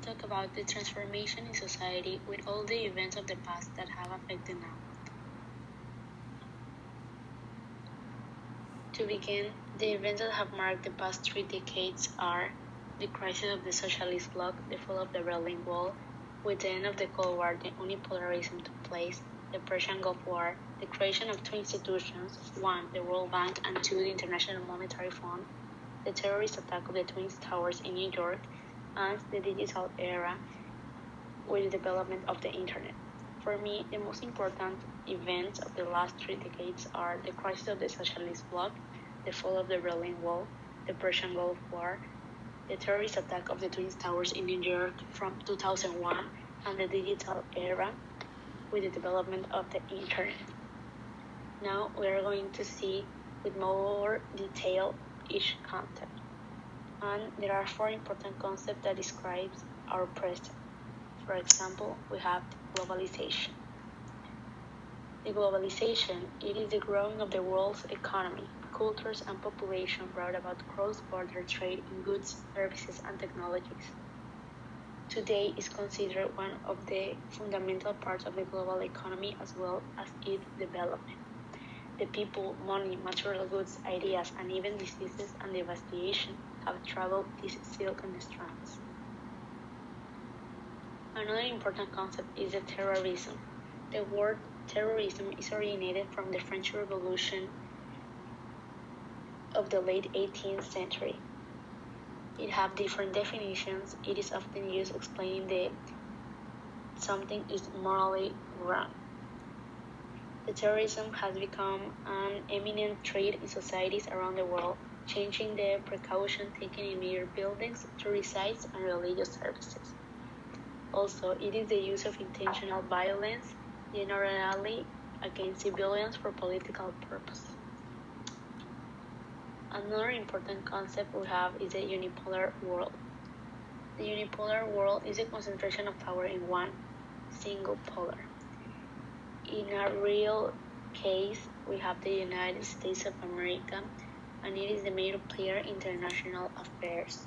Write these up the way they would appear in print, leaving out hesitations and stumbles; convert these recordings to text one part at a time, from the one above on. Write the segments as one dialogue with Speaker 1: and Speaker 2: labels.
Speaker 1: talk about the transformation in society with all the events of the past that have affected now. To begin, the events that have marked the past 3 decades are the crisis of the socialist bloc, the fall of the Berlin Wall. With the end of the Cold War, the unipolarism took place, the Persian Gulf War, the creation of 2 institutions, 1. The World Bank, and 2. The International Monetary Fund, the terrorist attack of the Twin Towers in New York, and the digital era with the development of the Internet. For me, the most important events of the last 3 decades are the crisis of the socialist bloc, the fall of the Berlin Wall, the Persian Gulf War, the terrorist attack of the Twin Towers in New York from 2001, and the digital era with the development of the Internet. Now we are going to see with more detail each concept. And there are 4 important concepts that describes our present. For example, we have globalization. The globalization, it is the growing of the world's economy, cultures and population brought about cross-border trade in goods, services and technologies. Today is considered one of the fundamental parts of the global economy as well as its development. The people, money, material goods, ideas, and even diseases and devastation have traveled these silken strands. Another important concept is the terrorism. The word terrorism is originated from the French Revolution of the late 18th century. It has different definitions. It is often used explaining that something is morally wrong. The terrorism has become an eminent trait in societies around the world, changing the precaution taken in major buildings, tourist sites, and religious services. Also, it is the use of intentional violence, generally against civilians for political purposes. Another important concept we have is the unipolar world. The unipolar world is a concentration of power in one single polar. In a real case, we have the United States of America, and it is the main player in international affairs.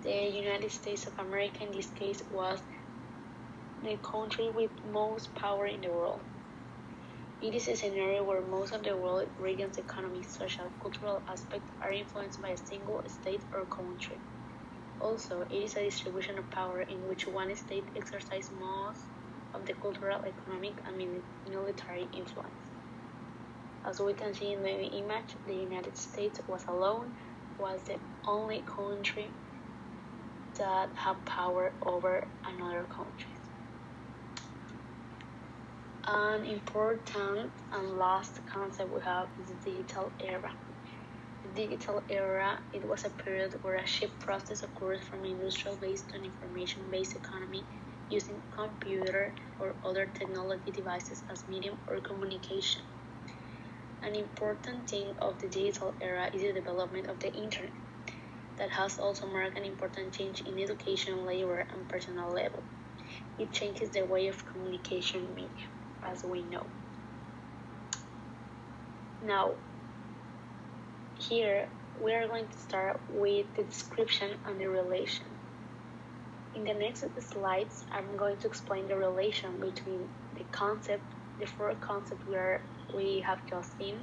Speaker 1: The United States of America in this case was the country with most power in the world. It is a scenario where most of the world region's economic, social, cultural aspects are influenced by a single state or country. Also, it is a distribution of power in which one state exercises most of the cultural, economic, and military influence. As we can see in the image, the United States was the only country that had power over another country. An important and last concept we have is the digital era. The digital era, it was a period where a shift process occurred from industrial-based to an information-based economy using computer or other technology devices as medium or communication. An important thing of the digital era is the development of the Internet, that has also marked an important change in education, labor, and personal level. It changes the way of communication media, as we know. Now, here we are going to start with the description and the relation. In the next slides, I'm going to explain the relation between the 4 concepts we have just seen,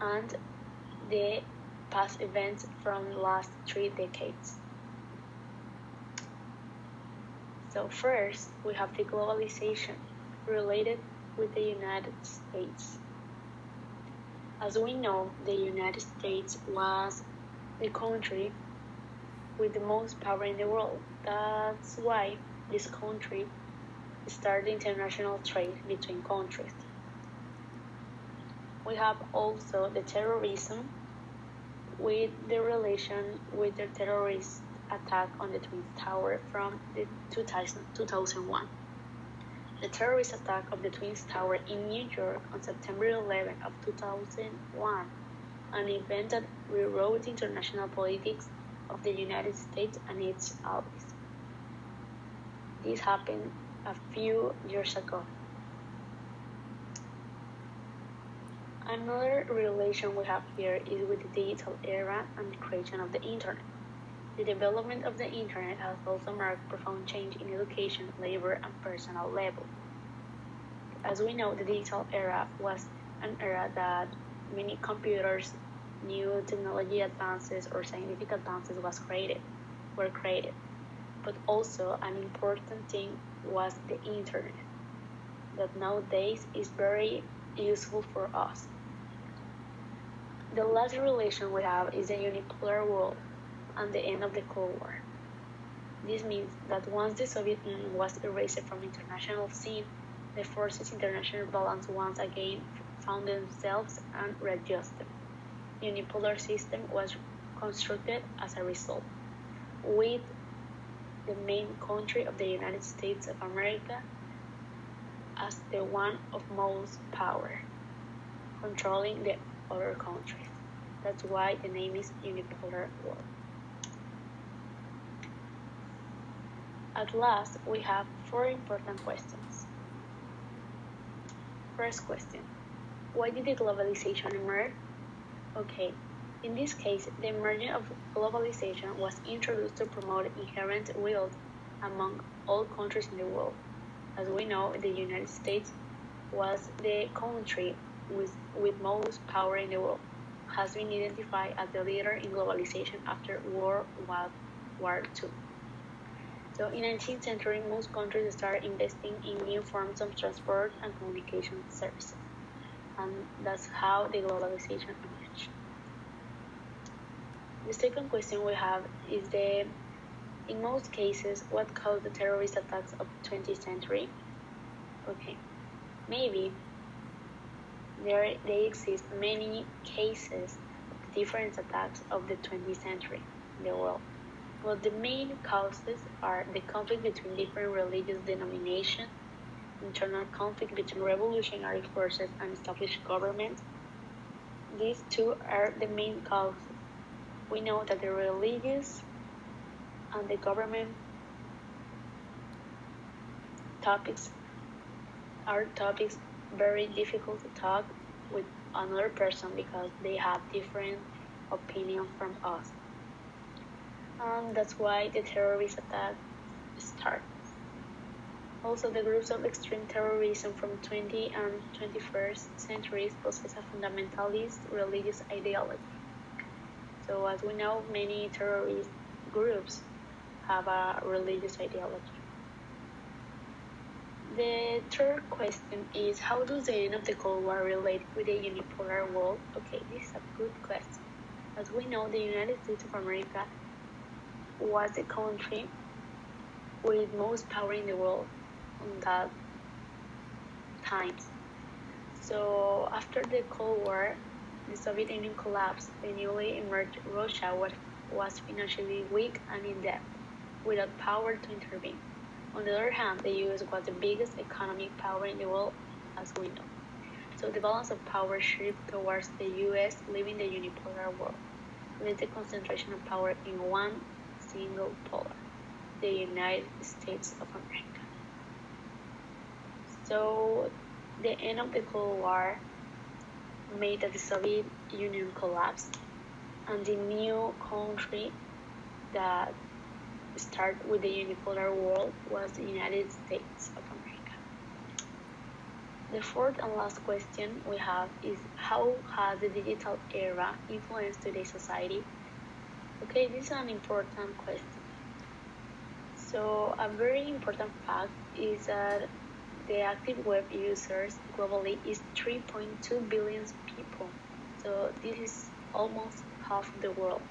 Speaker 1: and the past events from the last 3 decades. So first, we have the globalization related with the United States. As we know, the United States was the country with the most power in the world. That's why this country started international trade between countries. We have also the terrorism with the relation with the terrorist attack on the Twin Tower from the 2001. The terrorist attack of the Twin Tower in New York on September 11 of 2001, an event that rewrote international politics of the United States and its allies. This happened a few years ago. Another relation we have here is with the digital era and the creation of the Internet. The development of the Internet has also marked profound change in education, labor, and personal level. As we know, the digital era was an era that many computers, new technology advances, or scientific advances were created. But also an important thing was the Internet, that nowadays is very useful for us. The last relation we have is the unipolar world and the end of the Cold War. This means that once the Soviet Union was erased from international scene, the forces' international balance once again found themselves and readjusted. The unipolar system was constructed as a result, with the main country of the United States of America as the one of most power, controlling the other countries. That's why the name is unipolar world. At last, we have 4 important questions. First question, why did the globalization emerge? Okay, in this case, the emergence of globalization was introduced to promote inherent wealth among all countries in the world. As we know, the United States was the country with most power in the world, has been identified as the leader in globalization after World War II. So in the 19th century, most countries started investing in new forms of transport and communication services. And that's how the globalization emerged. The second question we have is in most cases, what caused the terrorist attacks of the 20th century? Okay, maybe they exist many cases of different attacks of the 20th century in the world. But the main causes are the conflict between different religious denominations, internal conflict between revolutionary forces and established governments. These two are the main causes. We know that the religious and the government topics are topics very difficult to talk with another person because they have different opinions from us. And that's why the terrorist attack starts. Also, the groups of extreme terrorism from 20th and 21st centuries possess a fundamentalist religious ideology. So as we know, many terrorist groups have a religious ideology. The third question is, how does the end of the Cold War relate with the unipolar world? Okay, this is a good question. As we know, the United States of America was the country with most power in the world on that times. So after the Cold War, the Soviet Union collapsed. The newly emerged Russia was financially weak and in debt, without power to intervene. On the other hand, the US was the biggest economic power in the world, as we know. So the balance of power shifted towards the US, leaving the unipolar world, with the concentration of power in one single polar, the United States of America. So the end of the Cold War made that the Soviet Union collapsed, and the new country that started with the unipolar world was the United States of America. The fourth and last question we have is, how has the digital era influenced today's society? Okay, this is an important question. So a very important fact is that the active web users globally is 3.2 billion people. So this is almost half of the world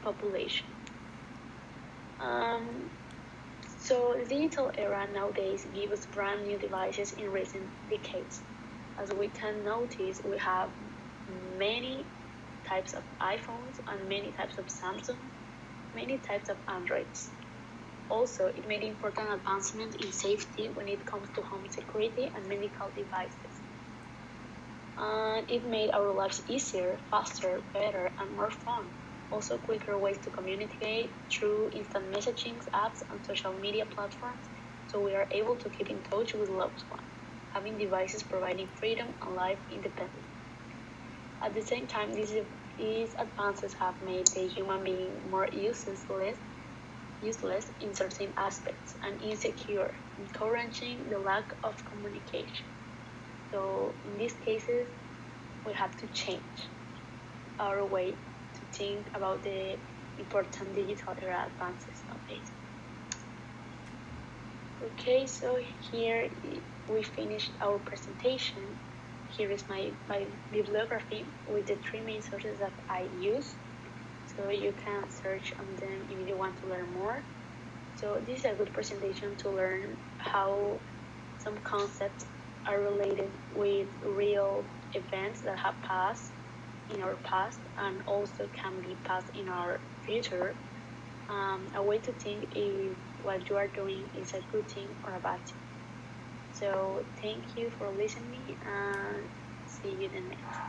Speaker 1: population. So the digital era nowadays gives us brand new devices in recent decades. As we can notice, we have many types of iPhones and many types of Samsung, many types of Androids. Also, it made important advancements in safety when it comes to home security and medical devices. And it made our lives easier, faster, better, and more fun. Also, quicker ways to communicate through instant messaging apps and social media platforms, so we are able to keep in touch with loved ones, having devices providing freedom and life independence. At the same time, this These advances have made the human being more useless in certain aspects and insecure, encouraging the lack of communication. So in these cases, we have to change our way to think about the important digital era advances nowadays. Okay, so here we finished our presentation. Here is my bibliography with the 3 main sources that I use. So you can search on them if you want to learn more. So this is a good presentation to learn how some concepts are related with real events that have passed in our past and also can be passed in our future. A way to think if what you are doing is a good thing or a bad thing. So thank you for listening and see you in the next.